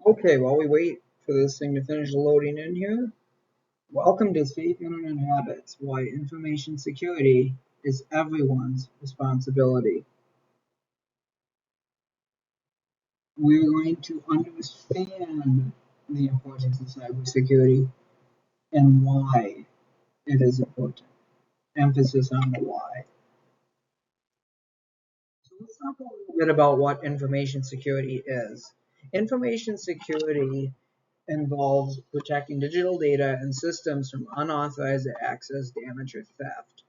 Okay, while we wait for this thing to finish loading in here, welcome to Safe Internet Habits, why information security is everyone's responsibility. We're going to understand the importance of cybersecurity and why it is important. Emphasis on the why. So let's talk a little bit about what information security is. Information security involves protecting digital data and systems from unauthorized access, damage, or theft.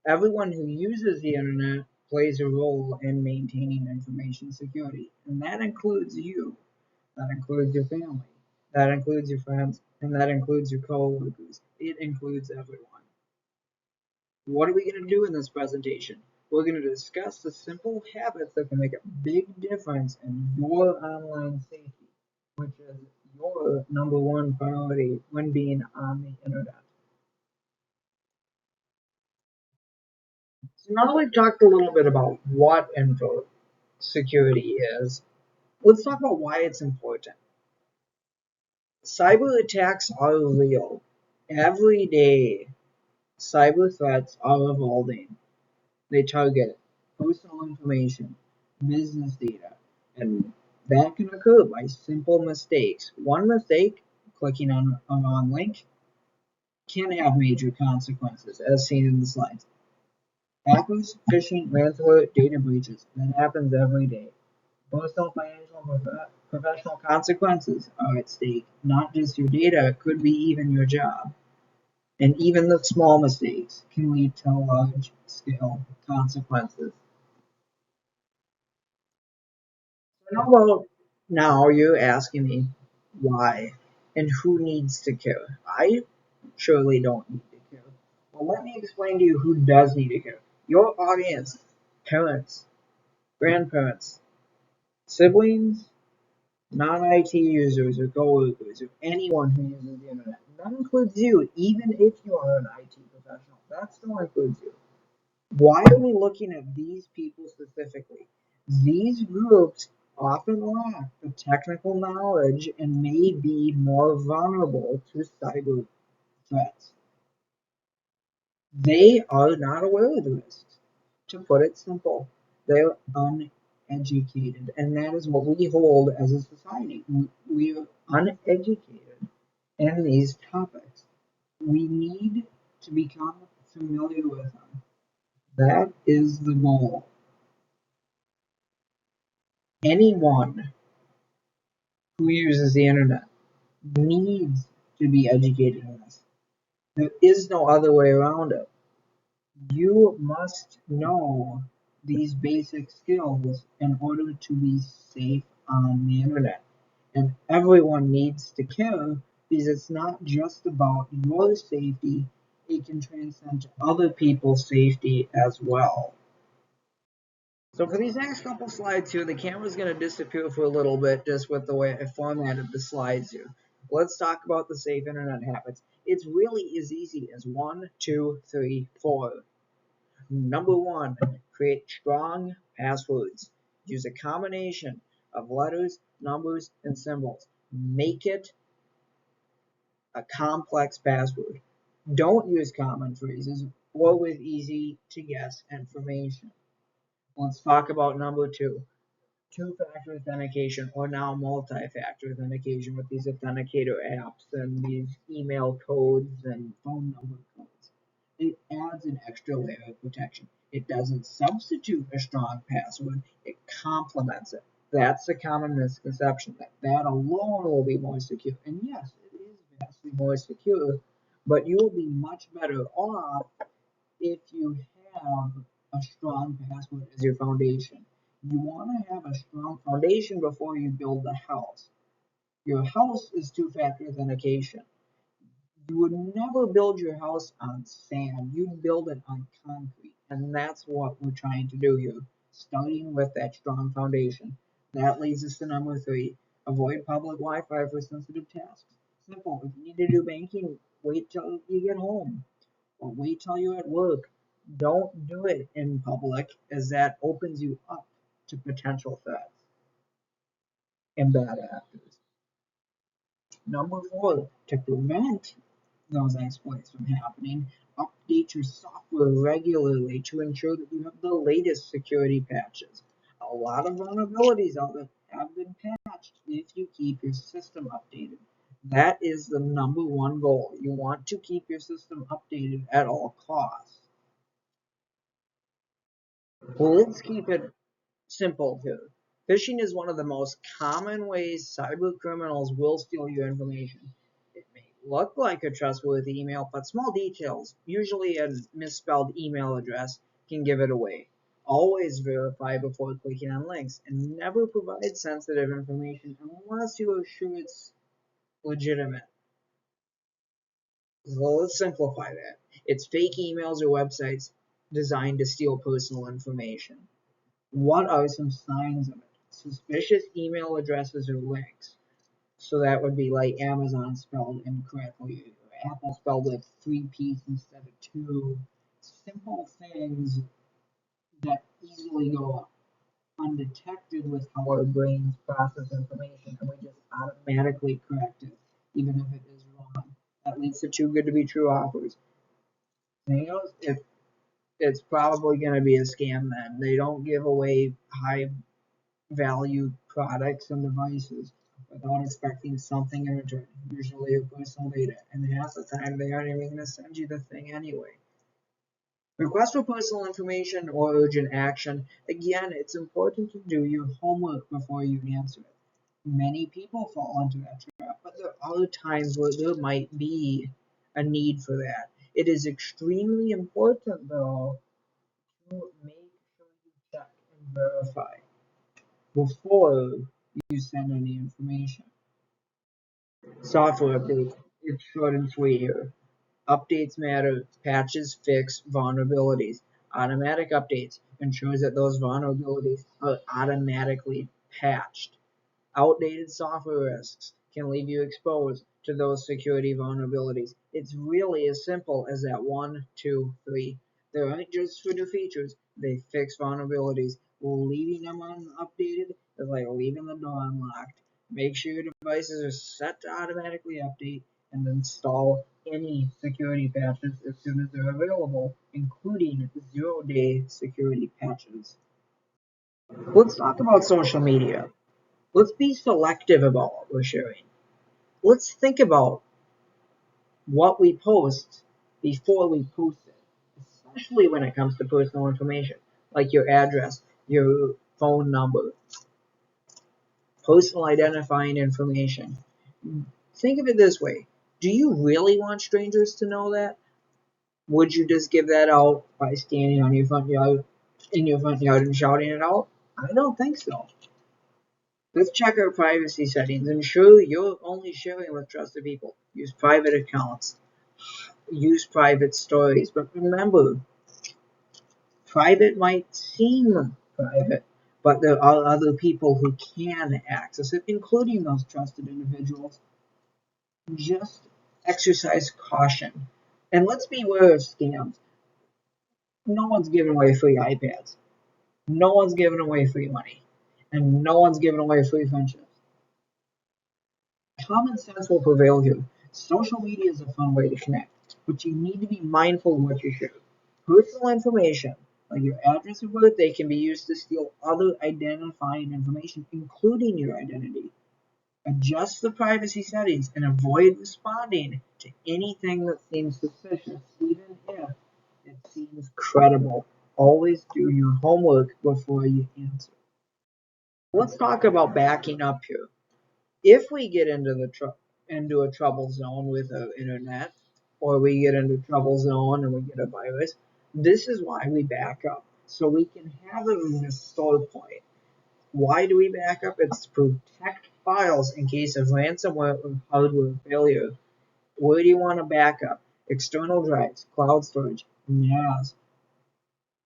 Everyone who uses the internet plays a role in maintaining information security, and that includes you. That includes your family. That includes your friends, and that includes your coworkers. It includes everyone. What are we going to do in this presentation? We're going to discuss the simple habits that can make a big difference in your online safety, which is your number one priority when being on the internet. So now that we've talked a little bit about what info security is, let's talk about why it's important. Cyber attacks are real. Every day, cyber threats are evolving. They target personal information, business data, and that can occur by simple mistakes. One mistake, clicking on a wrong link, can have major consequences, as seen in the slides. Hackers, phishing, ransomware, data breaches, that happens every day. Personal, financial, and professional consequences are at stake. Not just your data, it could be even your job. And even the small mistakes can lead to large scale consequences. So how about now you're asking me why and who needs to care? I surely don't need to care. Well, let me explain to you who does need to care. Your audience, parents, grandparents, siblings, non-IT users or coworkers or anyone who uses the internet. That includes you, even if you are an IT professional. That still includes you. Why are we looking at these people specifically? These groups often lack the technical knowledge and may be more vulnerable to cyber threats. They are not aware of the risks. To put it simple, they're uneducated, and that is what we hold as a society. We are uneducated in these topics. We need to become familiar with them. That is the goal. Anyone who uses the internet needs to be educated in this. There is no other way around it. You must know these basic skills in order to be safe on the internet. And everyone needs to care because it's not just about your safety, it can transcend to other people's safety as well. So for these next couple slides here, the camera's going to disappear for a little bit just with the way I formatted the slides here. Let's talk about the safe internet habits. It's really as easy as 1, 2, 3, 4. Number 1, create strong passwords. Use a combination of letters, numbers, and symbols. Make it a complex password. Don't use common phrases or with easy to guess information. Let's talk about number 2. Two-factor authentication, or now multi-factor authentication with these authenticator apps and these email codes and phone number codes. It adds an extra layer of protection. It doesn't substitute a strong password, it complements it. That's a common misconception, that that alone will be more secure. And yes, it is vastly more secure, but you will be much better off if you have a strong password as your foundation. You want to have a strong foundation before you build a house. Your house is two-factor authentication. You would never build your house on sand. You'd build it on concrete. And that's what we're trying to do here, starting with that strong foundation. That leads us to number 3. Avoid public Wi-Fi for sensitive tasks. Simple. If you need to do banking, wait till you get home or wait till you're at work. Don't do it in public, as that opens you up to potential threats and bad actors. Number 4, to prevent those exploits from happening, update your software regularly to ensure that you have the latest security patches. A lot of vulnerabilities out there have been patched if you keep your system updated. That is the number 1 goal. You want to keep your system updated at all costs. Well, let's keep it simple here. Phishing is one of the most common ways cyber criminals will steal your information. It may look like a trustworthy email, but small details, usually a misspelled email address, can give it away. Always verify before clicking on links, and never provide sensitive information unless you are sure it's legitimate. So let's simplify that. It's fake emails or websites designed to steal personal information. What are some signs of it? Suspicious email addresses or links. So that would be like Amazon spelled incorrectly, or Apple spelled with 3 P's instead of 2. Simple things that easily go undetected with how our brains process information, and we just automatically correct it, even if it is wrong. That leads to too good to be true offers. If it's probably going to be a scam, then they don't give away high value products and devices without expecting something in return, usually your personal data, and half the time they aren't even going to send you the thing anyway. Request for personal information or urgent action. Again, it's important to do your homework before you answer it. Many people fall into that trap, but there are other times where there might be a need for that. It is extremely important, though, to make sure you check and verify before you send any information. Software updates. It's short and sweet here. Updates matter. Patches fix vulnerabilities. Automatic updates ensures that those vulnerabilities are automatically patched. Outdated software risks can leave you exposed to those security vulnerabilities. It's really as simple as that 1, 2, 3. They aren't just for new features, they fix vulnerabilities. Leaving them unupdated is like leaving the door unlocked. Make sure your devices are set to automatically update and install any security patches as soon as they're available, including 0-day security patches. Let's talk about social media. Let's be selective about what we're sharing. Let's think about what we post before we post it, especially when it comes to personal information, like your address, your phone number, personal identifying information. Think of it this way. Do you really want strangers to know that? Would you just give that out by standing on your front yard in your front yard and shouting it out? I don't think so. Let's check our privacy settings. Ensure you're only sharing with trusted people. Use private accounts. Use private stories. But remember, private might seem private, but there are other people who can access it, including those trusted individuals. Just exercise caution. And let's be aware of scams. No one's giving away free iPads. No one's giving away free money. And no one's giving away free friendships. Common sense will prevail here. Social media is a fun way to connect, but you need to be mindful of what you share. Personal information, like your address and birthday, can be used to steal other identifying information, including your identity. Adjust the privacy settings and avoid responding to anything that seems suspicious, even if it seems credible. Always do your homework before you answer. Let's talk about backing up here. If we get into a trouble zone with the internet, or we get into trouble zone and we get a virus, this is why we back up, so we can have a restore point. Why do we back up? It's to protect files in case of ransomware or hardware failure. Where do you want to back up? External drives, cloud storage, NAS,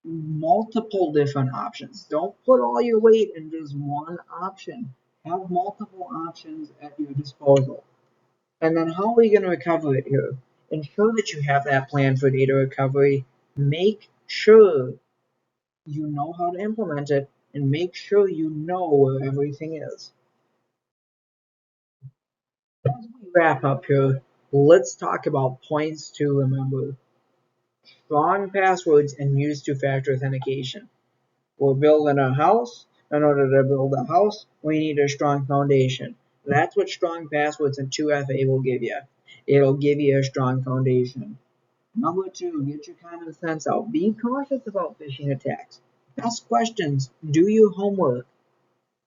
multiple different options. Don't put all your weight in just one option. Have multiple options at your disposal. And then how are we going to recover it here? Ensure that you have that plan for data recovery. Make sure you know how to implement it, and make sure you know where everything is. As we wrap up here, let's talk about points to remember. Strong passwords and use two-factor authentication. We're building a house. In order to build a house, we need a strong foundation. That's what strong passwords and 2FA will give you. It'll give you a strong foundation. Number two, get your common sense out. Be cautious about phishing attacks. Ask questions. Do your homework.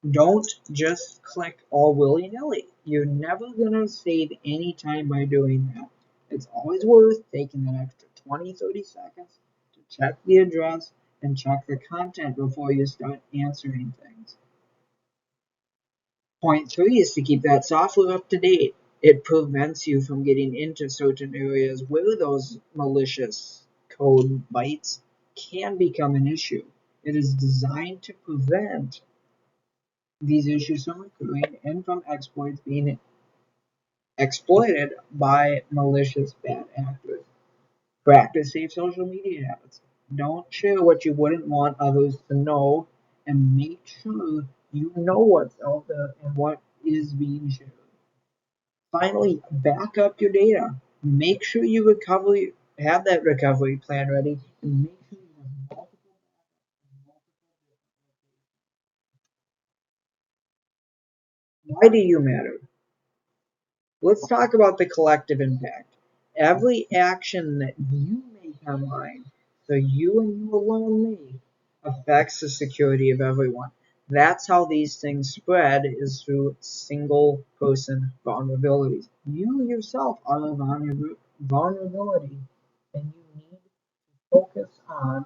Don't just click all willy-nilly. You're never going to save any time by doing that. It's always worth taking an extra 20-30 seconds to check the address and check the content before you start answering things. Point three is to keep that software up to date. It prevents you from getting into certain areas where those malicious code bytes can become an issue. It is designed to prevent these issues from occurring and from exploits being exploited by malicious bad actors. Practice safe social media habits. Don't share what you wouldn't want others to know, and make sure you know what's out there and what is being shared. Finally, back up your data. Make sure you have that recovery plan ready, and make sure you have multiple backups. Why do you matter? Let's talk about the collective impact. Every action that you make online, so you and you alone make, affects the security of everyone. That's how these things spread, is through single person vulnerabilities. You yourself are a vulnerability, and you need to focus on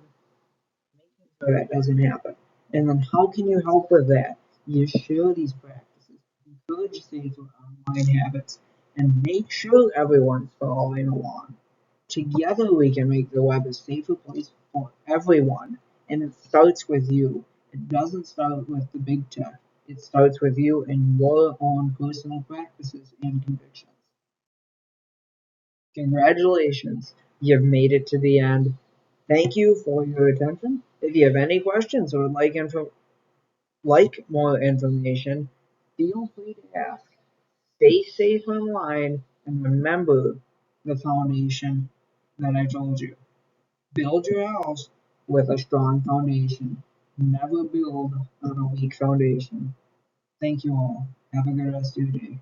making sure that doesn't happen. And then how can you help with that? You share these practices, encourage safer online habits, and make sure everyone's following along. Together we can make the web a safer place for everyone. And it starts with you. It doesn't start with the big tech. It starts with you and your own personal practices and convictions. Congratulations, you've made it to the end. Thank you for your attention. If you have any questions or would like more information, feel free to ask. Stay safe online and remember the foundation that I told you. Build your house with a strong foundation. Never build on a weak foundation. Thank you all. Have a good rest of your day.